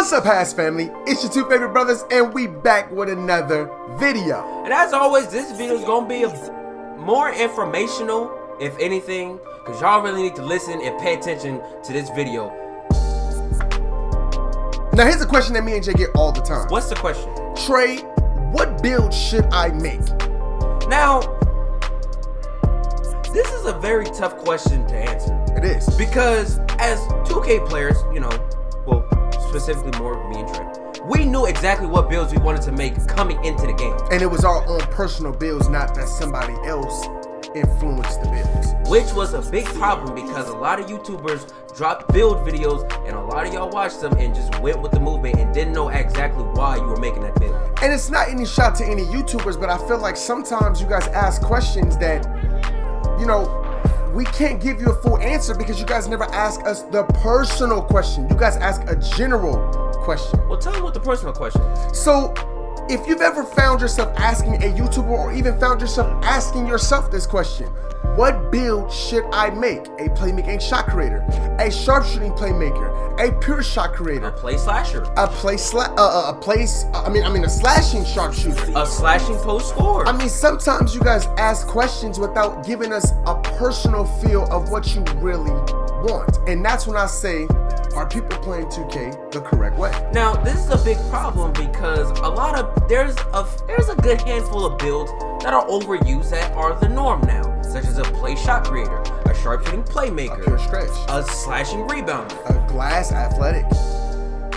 What's up, Hash family? It's your two favorite brothers, and we back with another video. And as always, this video is gonna be more informational, if anything, because y'all really need to listen and pay attention to this video. Now, here's a question that me and Jay get all the time. What's the question? Trey, what build should I make? Now, this is a very tough question to answer. It is. Because as 2K players, you know, well, specifically more me and Trey, we knew exactly what builds we wanted to make coming into the game. And it was our own personal builds, not that somebody else influenced the builds. Which was a big problem because a lot of YouTubers dropped build videos and a lot of y'all watched them and just went with the movement and didn't know exactly why you were making that build. And it's not any shot to any YouTubers, but I feel like sometimes you guys ask questions that, you know, we can't give you a full answer because you guys never ask us the personal question. You guys ask a general question. Well, tell me what the personal question is. So, if you've ever found yourself asking a YouTuber or even found yourself asking yourself this question, what build should I make? A playmaking shot creator, a sharpshooting playmaker, a pure shot creator, A play slasher, a slashing sharpshooter, a slashing post scorer. I mean, sometimes you guys ask questions without giving us a personal feel of what you really want. And that's when I say, are people playing 2K the correct way? Now, this is a big problem because there's a good handful of builds that are overused that are the norm now, such as a play shot creator, a sharpshooting playmaker, A pure stretch, a slashing rebounder, a glass athletic,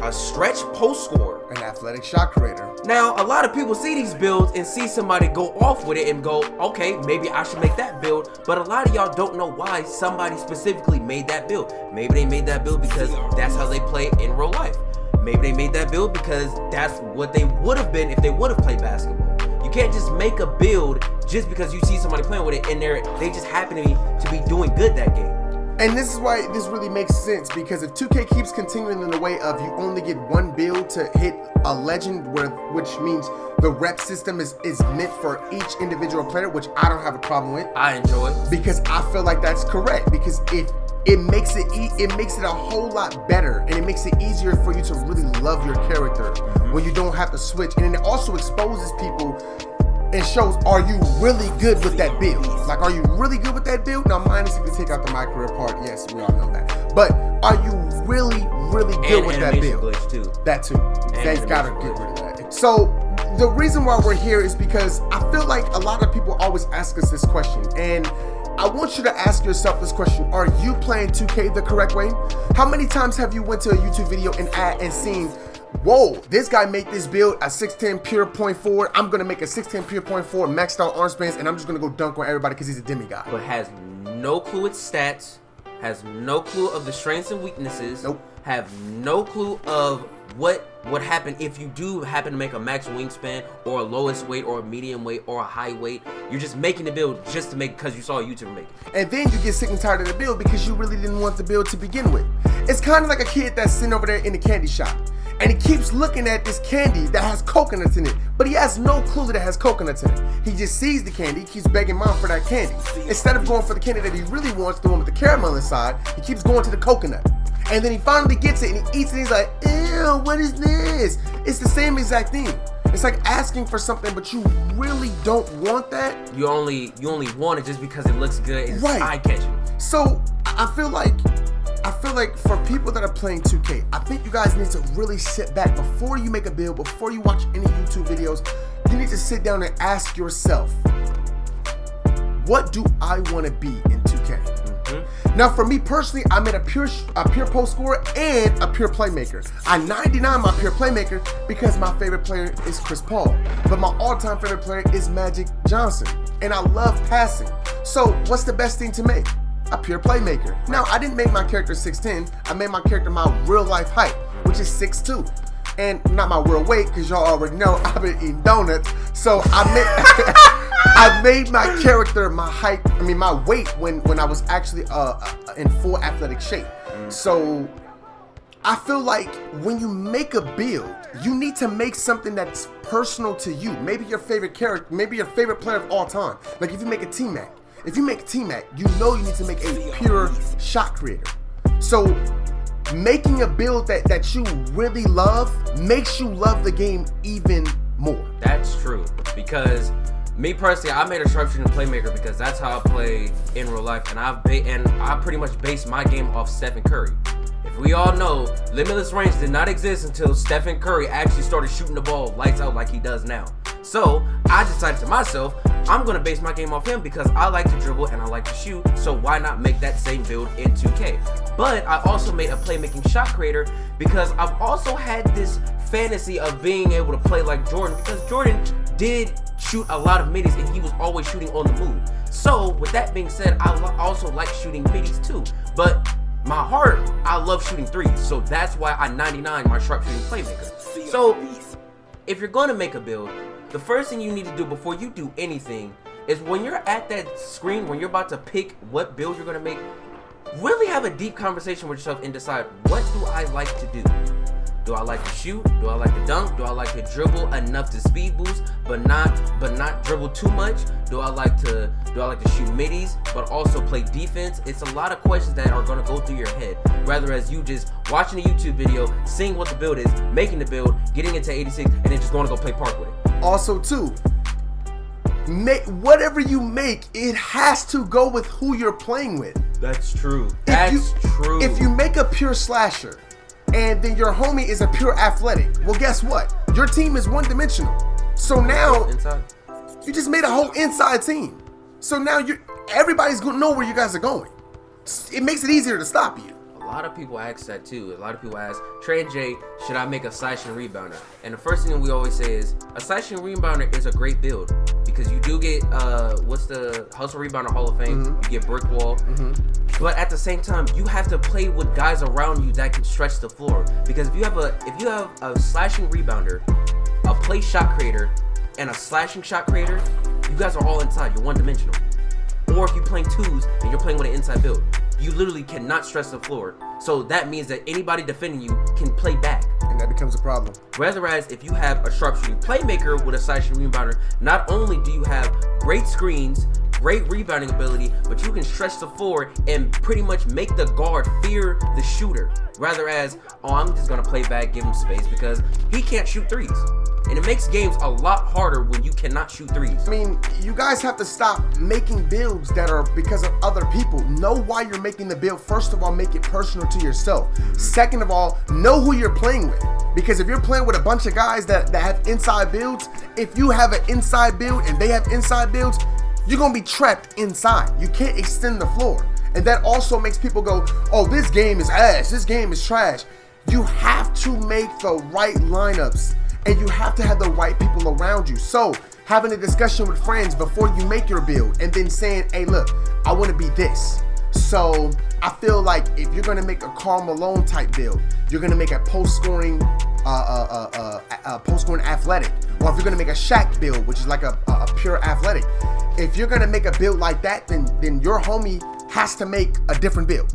a stretch post scorer, an athletic shot creator. Now, a lot of people see these builds and see somebody go off with it and go, okay, maybe I should make that build. But a lot of y'all don't know why somebody specifically made that build. Maybe they made that build because that's how they play in real life. Maybe they made that build because that's what they would have been if they would have played basketball. You can't just make a build just because you see somebody playing with it and they just happen to be doing good that game. And this is why this really makes sense, because if 2K keeps continuing in the way of you only get one build to hit a legend, which means the rep system is meant for each individual player, which I don't have a problem with. I enjoy it. Because I feel like that's correct, because if it makes it a whole lot better, and it makes it easier for you to really love your character when you don't have to switch. And it also exposes people and shows, are you really good with that build? Like, are you really good with that build? Now, minus if you take out the my career part, yes, we all know that. But are you really, really good with that build? Glitch too. That too. They gotta get rid of that. So the reason why we're here is because I feel like a lot of people always ask us this question, and I want you to ask yourself this question: are you playing 2K the correct way? How many times have you went to a YouTube video and seen, whoa, this guy made this build a 6'10 pure point forward. I'm gonna make a 6'10 pure point forward, maxed out arm spans, and I'm just gonna go dunk on everybody because he's a demigod. But has no clue its stats, has no clue of the strengths and weaknesses. Nope. Have no clue of what would happen if you do happen to make a max wingspan or a lowest weight or a medium weight or a high weight. You're just making the build just to make because you saw a YouTuber make it. And then you get sick and tired of the build because you really didn't want the build to begin with. It's kind of like a kid that's sitting over there in the candy shop, and he keeps looking at this candy that has coconuts in it, but he has no clue that it has coconuts in it. He just sees the candy, keeps begging mom for that candy. Instead of going for the candy that he really wants, the one with the caramel inside, he keeps going to the coconut. And then he finally gets it and he eats it and he's like, ew, what is this? It's the same exact thing. It's like asking for something, but you really don't want that. You only want it just because it looks good. It's right. Eye-catching. So I feel like for people that are playing 2K, I think you guys need to really sit back before you make a build, before you watch any YouTube videos. You need to sit down and ask yourself, what do I want to be in 2K? Now, for me personally, I made a pure post scorer and a pure playmaker. I 99 my pure playmaker because my favorite player is Chris Paul, but my all-time favorite player is Magic Johnson, and I love passing. So what's the best thing to make? A pure playmaker. Now, I didn't make my character 6'10". I made my character my real life height, which is 6'2". And not my real weight, because y'all already know I've been eating donuts. So I made my character my height, my weight when I was actually in full athletic shape. So I feel like when you make a build, you need to make something that's personal to you. Maybe your favorite character, maybe your favorite player of all time. Like if you make a T-Mac. If you make a T-Mac, you know you need to make a pure shot creator. So making a build that you really love makes you love the game even more. That's true, because me personally, I made a sharpshooting playmaker because that's how I play in real life, and I pretty much base my game off Stephen Curry. If we all know, limitless range did not exist until Stephen Curry actually started shooting the ball lights out like he does now. So I decided to myself, I'm gonna base my game off him because I like to dribble and I like to shoot, so why not make that same build in 2K? But I also made a playmaking shot creator because I've also had this fantasy of being able to play like Jordan, because Jordan did shoot a lot of middies and he was always shooting on the move. So with that being said, I also like shooting middies too, but my heart, I love shooting threes, so that's why I 99 my sharpshooting playmaker. So if you're gonna make a build, the first thing you need to do before you do anything is when you're at that screen, when you're about to pick what build you're gonna make, really have a deep conversation with yourself and decide, what do I like to do? Do I like to shoot? Do I like to dunk? Do I like to dribble enough to speed boost, but not dribble too much? Do I like to shoot middies, but also play defense? It's a lot of questions that are gonna go through your head, rather as you just watching a YouTube video, seeing what the build is, making the build, getting into 86, and then just going to go play park with it. Also too, whatever you make, it has to go with who you're playing with. That's true. That's true. If you make a pure slasher, and then your homie is a pure athletic, well, guess what? Your team is one-dimensional. So now, you just made a whole inside team. So now everybody's gonna know where you guys are going. It makes it easier to stop you. A lot of people ask that too. A lot of people ask, Treandj, should I make a slashing rebounder? And the first thing we always say is, a slashing rebounder is a great build because you do get what's the hustle rebounder Hall of Fame? You get brick wall. But at the same time, you have to play with guys around you that can stretch the floor. Because if you have a slashing rebounder, a play shot creator, and a slashing shot creator, you guys are all inside. You're one-dimensional. Or if you're playing twos and you're playing with an inside build, you literally cannot stretch the floor. So that means that anybody defending you can play back. And that becomes a problem. Whereas if you have a sharpshooting playmaker with a slashing rebounder, not only do you have great screens, great rebounding ability, but you can stretch the floor and pretty much make the guard fear the shooter. Rather as, oh, I'm just gonna play back, give him space because he can't shoot threes. And it makes games a lot harder when you cannot shoot threes. I mean, you guys have to stop making builds that are because of other people. Know why you're making the build. First of all, make it personal to yourself. Second of all, know who you're playing with. Because if you're playing with a bunch of guys that have inside builds, if you have an inside build and they have inside builds, you're gonna be trapped inside. You can't extend the floor. And that also makes people go, oh, this game is ass, this game is trash. You have to make the right lineups and you have to have the right people around you. So having a discussion with friends before you make your build and then saying, hey, look, I wanna be this. So I feel like if you're gonna make a Karl Malone type build, you're gonna make a post-scoring athletic. Or if you're gonna make a Shaq build, which is like a pure athletic. If you're gonna make a build like that, then your homie has to make a different build.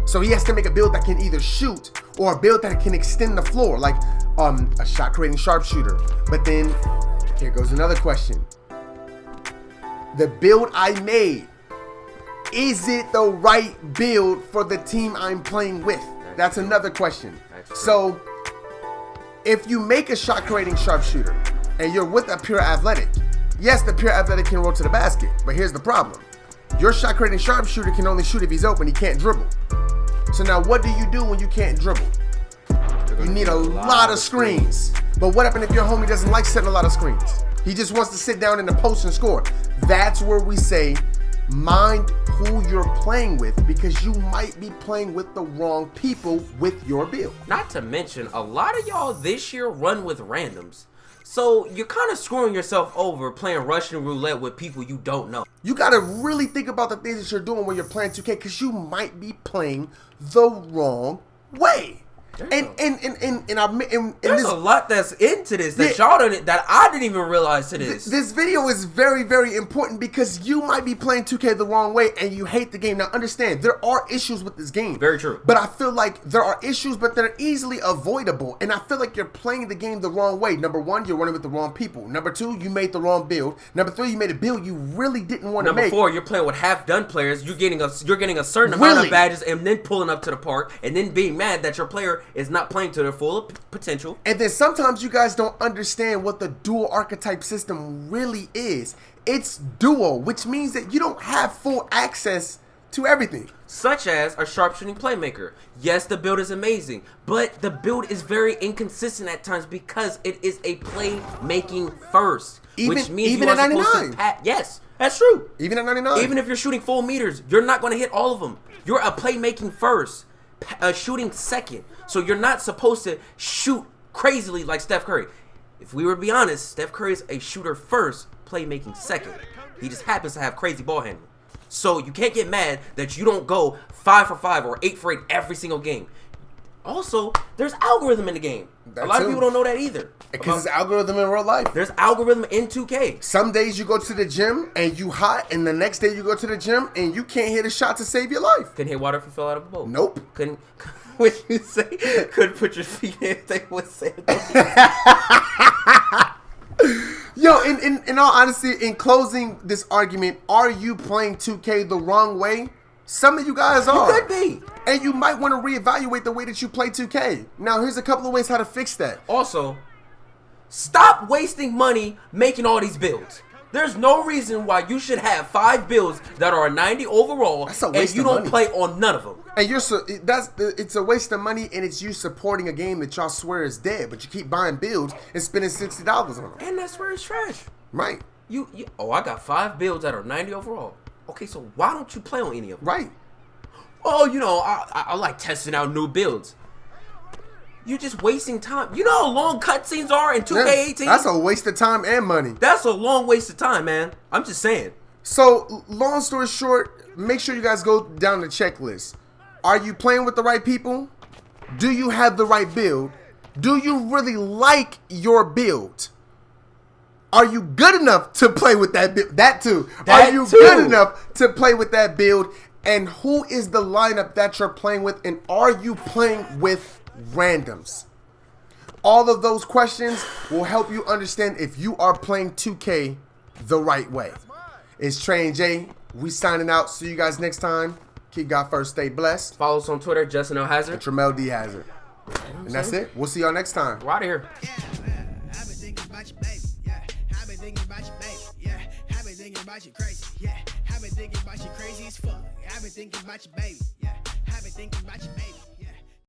So he has to make a build that can either shoot or a build that can extend the floor, like a shot creating sharpshooter. But then here goes another question. The build I made, is it the right build for the team I'm playing with? That's another question. So if you make a shot creating sharpshooter and you're with a pure athletic, yes, the pure athletic can roll to the basket, but here's the problem. Your shot creating sharpshooter can only shoot if he's open, he can't dribble. So now what do you do when you can't dribble? You need a lot of screens. But what happens if your homie doesn't like setting a lot of screens? He just wants to sit down in the post and score. That's where we say, mind who you're playing with, because you might be playing with the wrong people with your build. Not to mention, a lot of y'all this year run with randoms. So you're kind of screwing yourself over playing Russian roulette with people you don't know. You gotta really think about the things that you're doing when you're playing 2K, because you might be playing the wrong way. There's a lot that's into this that y'all didn't, that I didn't even realize to this. This video is very, very important because you might be playing 2K the wrong way and you hate the game. Now understand, there are issues with this game. Very true. But I feel like there are issues, but they're easily avoidable. And I feel like you're playing the game the wrong way. Number one, you're running with the wrong people. Number two, you made the wrong build. Number three, you made a build you really didn't want to make. Number four, you're playing with half-done players. You're getting a certain amount of badges and then pulling up to the park and then being mad that your player is not playing to their full potential. And then sometimes you guys don't understand what the dual archetype system really is. It's dual, which means that you don't have full access to everything. Such as a sharpshooting playmaker. Yes, the build is amazing, but the build is very inconsistent at times because it is a playmaking first. Which means even you are at supposed 99. to yes, that's true. Even at 99. Even if you're shooting full meters, you're not going to hit all of them. You're a playmaking first, shooting second. So you're not supposed to shoot crazily like Steph Curry. If we were to be honest, Steph Curry is a shooter first, playmaking second. He just happens to have crazy ball handling. So you can't get mad that you don't go 5 for 5 or 8 for 8 every single game. Also, there's algorithm in the game. A lot of people don't know that either. Because it's algorithm in real life. There's algorithm in 2K. Some days you go to the gym and you hot, and the next day you go to the gym and you can't hit a shot to save your life. Couldn't hit water if you fell out of a boat. Nope. Couldn't. What you say? Couldn't put your feet in if they was saying. Yo, in all honesty, in closing this argument, are you playing 2K the wrong way? Some of you guys are. You could be. And you might want to reevaluate the way that you play 2K. Now, here's a couple of ways how to fix that. Also, stop wasting money making all these builds. There's no reason why you should have 5 builds that are a 90 overall and you don't play on none of them. And it's a waste of money, and it's you supporting a game that y'all swear is dead, but you keep buying builds and spending $60 on them. And that's where it's trash. Right. I got 5 builds that are 90 overall. Okay, so why don't you play on any of them? Right. Oh, I like testing out new builds. You're just wasting time. You know how long cutscenes are in 2K18? That's a waste of time and money. That's a long waste of time, man. I'm just saying. So, long story short, make sure you guys go down the checklist. Are you playing with the right people? Do you have the right build? Do you really like your build? Are you good enough to play with that build? That too. Are you good enough to play with that build? And who is the lineup that you're playing with? And are you playing with randoms? All of those questions will help you understand if you are playing 2K the right way. It's Tre and J. We signing out. See you guys next time. Keep God first. Stay blessed. Follow us on Twitter, JustinLHazzard. TremellDHazzard. And that's it. We'll see y'all next time. We're out of here. I've been thinking about you, baby. Yeah, I've been thinking about you, baby. Yeah, I've been thinking about you crazy. Yeah, I've been thinking about you crazy as fuck. I've been thinking about you, baby. Yeah, I've been thinking about you, baby.